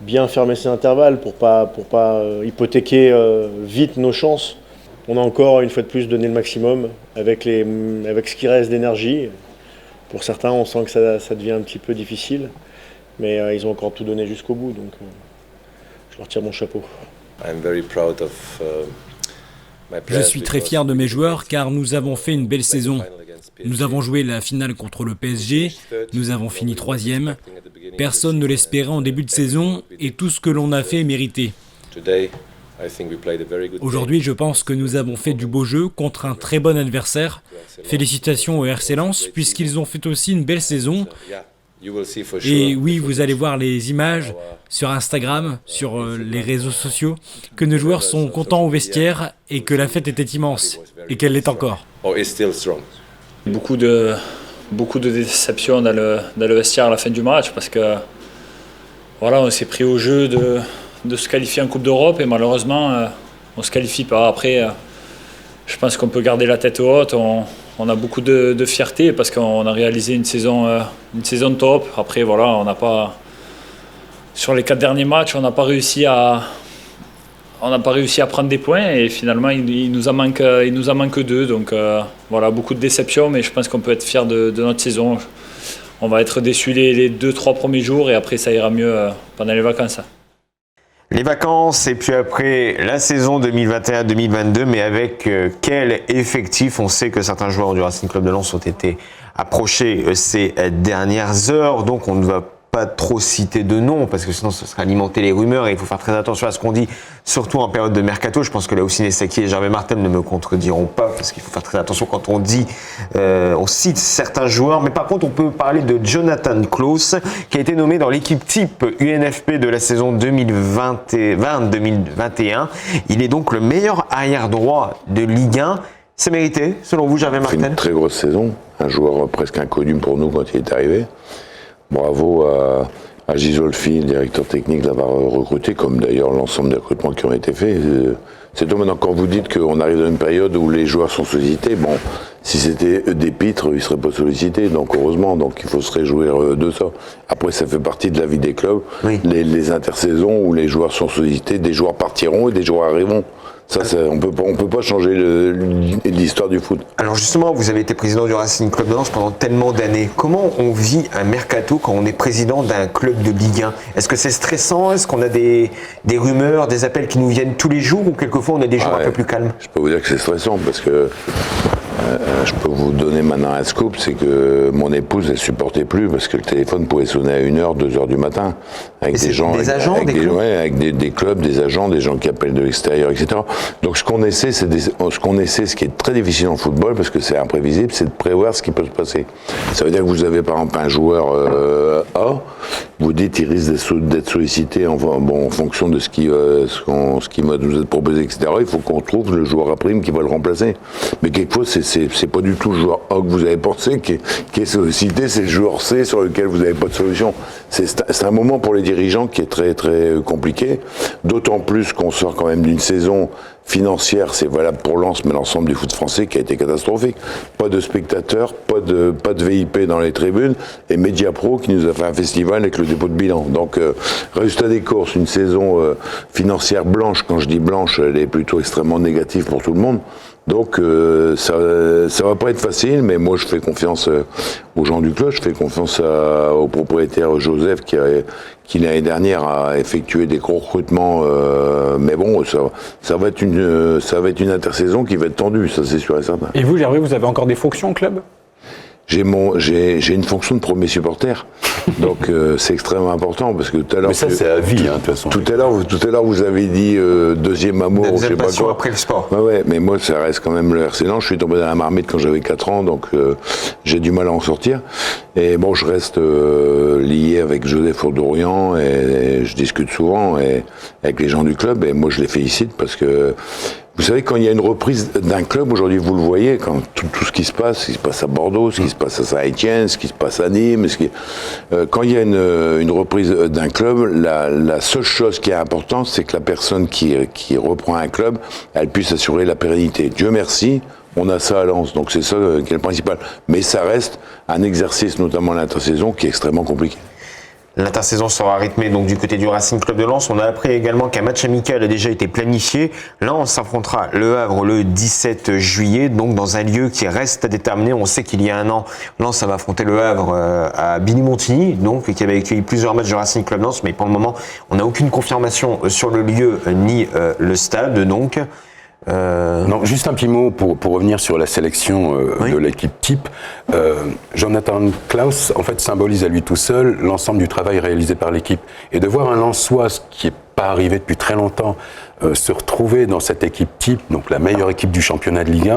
Speaker 12: bien fermer ces intervalles pour pas hypothéquer vite nos chances. On a encore une fois de plus donné le maximum avec ce qui reste d'énergie. Pour certains, on sent que ça devient un petit peu difficile, mais ils ont encore tout donné jusqu'au bout, donc je leur tire mon chapeau.
Speaker 13: Je suis très fier de mes joueurs car nous avons fait une belle saison. Nous avons joué la finale contre le PSG, nous avons fini 3e. Personne ne l'espérait en début de saison et tout ce que l'on a fait est mérité. Aujourd'hui, je pense que nous avons fait du beau jeu contre un très bon adversaire. Félicitations au RC Lens puisqu'ils ont fait aussi une belle saison. Et oui, vous allez voir les images sur Instagram, sur les réseaux sociaux, que nos joueurs sont contents au vestiaire et que la fête était immense et qu'elle l'est encore.
Speaker 14: Beaucoup de déceptions dans le vestiaire à la fin du match parce que voilà, on s'est pris au jeu de se qualifier en Coupe d'Europe et malheureusement on ne se qualifie pas. Après, je pense qu'on peut garder la tête haute. On a beaucoup de fierté parce qu'on a réalisé une saison top. Après, voilà, on n'a pas, sur les 4 derniers matchs, on n'a pas réussi à prendre des points et finalement, il nous en manque 2. Donc voilà, beaucoup de déceptions, mais je pense qu'on peut être fier de notre saison. On va être déçus les 2-3 premiers jours et après, ça ira mieux pendant les vacances.
Speaker 1: Les vacances et puis après la saison 2021-2022, mais avec quel effectif? On sait que certains joueurs du Racing Club de Lens ont été approchés ces dernières heures, donc on ne va pas trop citer de noms parce que sinon ce serait alimenter les rumeurs et il faut faire très attention à ce qu'on dit, surtout en période de mercato. Je pense que là aussi Saki et Gervais Martel ne me contrediront pas parce qu'il faut faire très attention quand on dit, on cite certains joueurs. Mais par contre, on peut parler de Jonathan Klaus qui a été nommé dans l'équipe type UNFP de la saison 2020-2021. Il est donc le meilleur arrière droit de Ligue 1. C'est mérité, selon vous, Gervais Martel?
Speaker 4: C'est une très grosse saison. Un joueur presque inconnu pour nous quand il est arrivé. Bravo à Gisolfi, le directeur technique, d'avoir recruté, comme d'ailleurs l'ensemble des recrutements qui ont été faits. C'est dommage quand vous dites qu'on arrive dans une période où les joueurs sont sollicités. Bon, si c'était des pitres, ils ne seraient pas sollicités, donc heureusement, donc il faut se réjouir de ça. Après, ça fait partie de la vie des clubs, oui. Les intersaisons où les joueurs sont sollicités, des joueurs partiront et des joueurs arriveront. Ça, on peut pas changer l'histoire du foot.
Speaker 1: Alors justement, vous avez été président du Racing Club de Lens pendant tellement d'années. Comment on vit un mercato quand on est président d'un club de Ligue 1? Est-ce que c'est stressant? Est-ce qu'on a des rumeurs, des appels qui nous viennent tous les jours ou quelquefois on a des jours un peu plus calmes?
Speaker 4: Je peux vous dire que c'est stressant parce que je peux vous donner maintenant un scoop, c'est que mon épouse elle supportait plus parce que le téléphone pouvait sonner à 1h, 2h du matin avec des gens,
Speaker 1: des agents,
Speaker 4: avec des clubs, des agents, des gens qui appellent de l'extérieur, etc. Donc ce qu'on essaie, ce qui est très difficile en football parce que c'est imprévisible, c'est de prévoir ce qui peut se passer. Ça veut dire que vous avez par exemple un joueur A, vous dites il risque d'être sollicité en fonction de ce qui va nous être proposé, etc. Il faut qu'on trouve le joueur à prime qui va le remplacer. Mais quelquefois c'est pas du tout le joueur A que vous avez pensé qui est sollicité, c'est le joueur C sur lequel vous n'avez pas de solution. C'est un moment pour les dirigeants qui est très très compliqué, d'autant plus qu'on sort quand même d'une saison financière, c'est valable pour Lens, mais l'ensemble du foot français qui a été catastrophique. Pas de spectateurs, pas de VIP dans les tribunes, et Mediapro qui nous a fait un festival avec le dépôt de bilan. Donc, résultat des courses, une saison financière blanche. Quand je dis blanche, elle est plutôt extrêmement négative pour tout le monde. Donc ça va pas être facile, mais moi je fais confiance aux gens du club, je fais confiance au propriétaire Joseph qui l'année dernière a effectué des gros recrutements, mais bon ça va être une intersaison qui va être tendue, ça c'est sûr et certain.
Speaker 3: Et vous, Gervais, vous avez encore des fonctions au club ?
Speaker 4: j'ai une fonction de premier supporter. Donc c'est extrêmement important parce que tout à l'heure.
Speaker 2: Mais ça c'est à vie, de toute façon.
Speaker 4: Tout à l'heure vous avez dit deuxième amour, je sais pas quoi.
Speaker 1: Après le sport.
Speaker 4: Ouais, mais moi ça reste quand même le RC Lens. Je suis tombé dans la marmite quand j'avais 4 ans, donc j'ai du mal à en sortir. Et bon, je reste lié avec Joseph Ourdorian et je discute souvent avec les gens du club. Et moi je les félicite parce que vous savez, quand il y a une reprise d'un club, aujourd'hui vous le voyez, quand tout ce qui se passe à Bordeaux, ce qui se passe à Saint-Étienne, ce qui se passe à Nîmes, quand il y a une reprise d'un club, la seule chose qui est importante, c'est que la personne qui reprend un club, elle puisse assurer la pérennité. Dieu merci, on a ça à Lens, donc c'est ça qui est le principal. Mais ça reste un exercice, notamment l'intersaison, qui est extrêmement compliqué.
Speaker 1: L'intersaison sera rythmée donc du côté du Racing Club de Lens. On a appris également qu'un match amical a déjà été planifié. Là, on s'affrontera Le Havre le 17 juillet, donc dans un lieu qui reste à déterminer. On sait qu'il y a un an, Lens va affronter Le Havre à Billy-Montigny, donc qui avait accueilli plusieurs matchs du Racing Club Lens, mais pour le moment, on n'a aucune confirmation sur le lieu ni le stade, donc.
Speaker 2: Non, juste un petit mot pour revenir sur la sélection de l'équipe type. Jonathan Klaus, en fait, symbolise à lui tout seul l'ensemble du travail réalisé par l'équipe. Et de voir un Lensois qui n'est pas arrivé depuis très longtemps se retrouver dans cette équipe type, donc la meilleure équipe du championnat de Ligue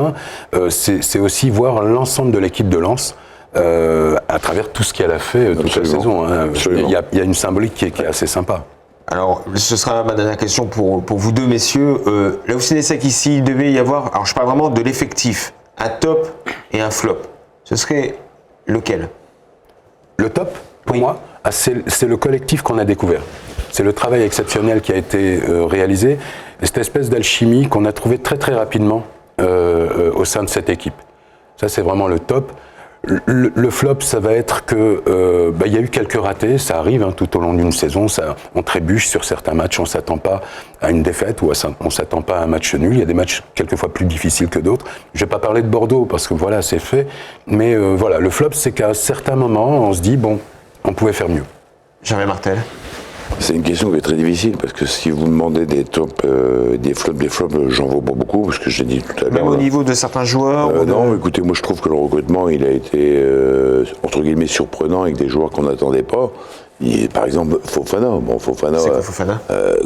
Speaker 2: 1, c'est aussi voir l'ensemble de l'équipe de Lens à travers tout ce qu'elle a fait toute la saison. Il y a une symbolique qui est assez sympa.
Speaker 1: Alors, ce sera ma dernière question pour vous deux, messieurs. Là aussi, ici, il devait y avoir, alors je parle vraiment de l'effectif, un top et un flop. Ce serait lequel?
Speaker 2: Le top, pour moi, c'est le collectif qu'on a découvert. C'est le travail exceptionnel qui a été réalisé, et cette espèce d'alchimie qu'on a trouvée très très rapidement au sein de cette équipe. Ça, c'est vraiment le top. Le flop, ça va être que y a eu quelques ratés, ça arrive tout au long d'une saison, on trébuche sur certains matchs, on s'attend pas à une défaite ou on s'attend pas à un match nul. Il y a des matchs quelquefois plus difficiles que d'autres. Je vais pas parler de Bordeaux parce que voilà, c'est fait, mais voilà, le flop, c'est qu'à certains moments, on se dit bon, on pouvait faire mieux.
Speaker 1: Gervais Martel.
Speaker 4: C'est une question qui est très difficile parce que si vous demandez des tops, des flops, j'en vois pas beaucoup parce que j'ai dit tout à l'heure.
Speaker 1: Même au niveau de certains joueurs
Speaker 4: Non, écoutez, moi je trouve que le recrutement il a été entre guillemets surprenant avec des joueurs qu'on n'attendait pas. Par exemple, Fofana. Bon, Fofana,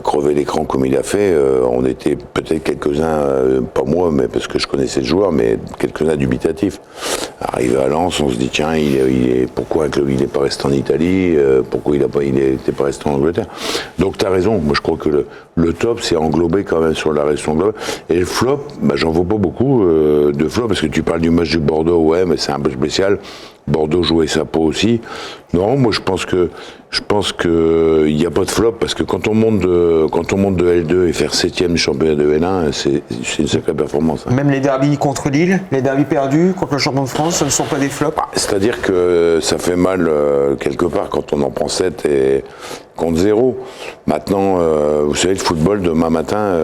Speaker 4: crever l'écran comme il a fait, on était peut-être quelques-uns, pas moi, mais parce que je connaissais le joueur, mais quelques-uns dubitatifs. Arrivé à Lens, on se dit tiens, pourquoi un club il n'est pas resté en Italie, pourquoi il n'était pas resté en Angleterre. Donc tu as raison. Moi je crois que le top c'est englobé quand même sur la raison globale. Et le flop, j'en vois pas beaucoup de flop parce que tu parles du match du Bordeaux, ouais, mais c'est un peu spécial. Bordeaux jouait sa peau aussi. Non, moi je pense que il n'y a pas de flop parce que quand on monte de L2 et faire 7e du championnat de L1, c'est une sacrée performance.
Speaker 1: Même les derbys contre Lille, les derbys perdus contre le champion de France, ce ne sont pas des flops.
Speaker 4: C'est-à-dire que ça fait mal quelque part quand on en prend 7 et contre 0. Maintenant, vous savez, le football, demain matin,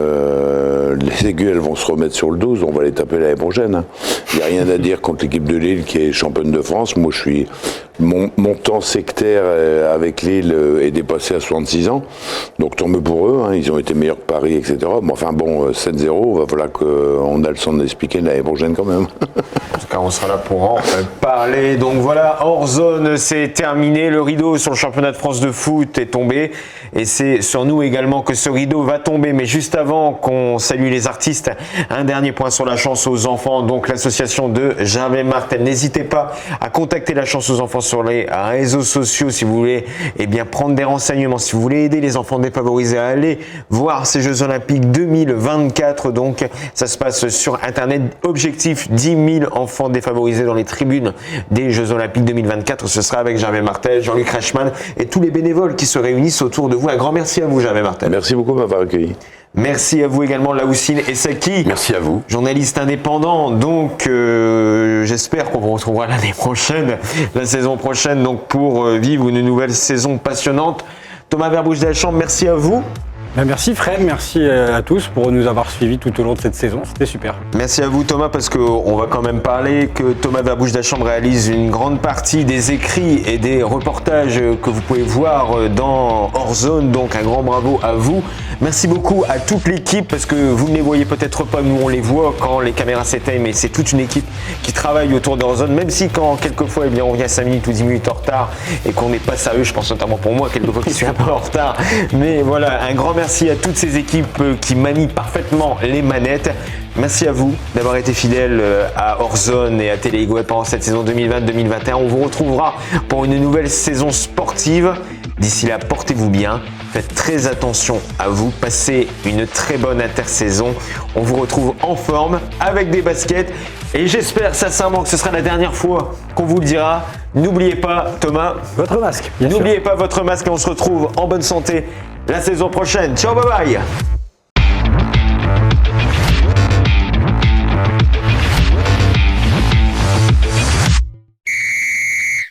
Speaker 4: les aiguilles, elles vont se remettre sur le 12, on va les taper l'année prochaine. Il n'y a rien à dire contre l'équipe de Lille qui est championne de France. Moi, mon temps sectaire avec Lille est dépassé à 66 ans. Donc, tant mieux pour eux, ils ont été meilleurs que Paris, etc. Mais enfin, bon, 7-0, il va falloir qu'on a le temps d'expliquer l'année prochaine quand même.
Speaker 1: En tout cas, on sera là pour en parler. Donc voilà, hors zone, c'est terminé. Le rideau sur le championnat de France de foot est tombé. Et c'est sur nous également que ce rideau va tomber. Mais juste avant qu'on salue les artistes, un dernier point sur la chance aux enfants. Donc l'association de Gervais Martel. N'hésitez pas à contacter la chance aux enfants sur les réseaux sociaux si vous voulez prendre des renseignements, si vous voulez aider les enfants défavorisés à aller voir ces Jeux Olympiques 2024. Donc ça se passe sur Internet. Objectif 10 000 enfants défavorisés dans les tribunes des Jeux Olympiques 2024. Ce sera avec Gervais Martel, Jean-Luc Reichmann et tous les bénévoles qui se réunissent autour de vous. Un grand merci à vous, Gervais Martel.
Speaker 4: Merci beaucoup de m'avoir accueilli.
Speaker 1: Merci à vous également, Laoussine et Saki.
Speaker 2: Merci à vous.
Speaker 1: Journaliste indépendant, donc j'espère qu'on vous retrouvera l'année prochaine, la saison prochaine, donc pour vivre une nouvelle saison passionnante. Thomas Verbouche-Deschamps, merci à vous.
Speaker 3: Merci Fred, merci à tous pour nous avoir suivis tout au long de cette saison, c'était super.
Speaker 1: Merci à vous Thomas, parce qu'on va quand même parler que Thomas Verbouche-Dachaume réalise une grande partie des écrits et des reportages que vous pouvez voir dans Hors Zone, donc un grand bravo à vous. Merci beaucoup à toute l'équipe, parce que vous ne les voyez peut-être pas, nous on les voit quand les caméras s'éteignent, mais c'est toute une équipe qui travaille autour de Hors Zone, même si quand quelquefois on vient 5 minutes ou 10 minutes en retard et qu'on n'est pas sérieux, je pense notamment pour moi quelquefois qui suis un peu en retard, mais voilà, un grand merci à toutes ces équipes qui manient parfaitement les manettes. Merci à vous d'avoir été fidèles à Hors Zone et à Télé Web pendant cette saison 2020-2021. On vous retrouvera pour une nouvelle saison sportive. D'ici là, portez-vous bien, faites très attention à vous, passez une très bonne intersaison. On vous retrouve en forme avec des baskets et j'espère sincèrement que ce sera la dernière fois qu'on vous le dira. N'oubliez pas, Thomas,
Speaker 3: votre masque. N'oubliez
Speaker 1: pas votre masque et on se retrouve en bonne santé la saison prochaine. Ciao, bye bye.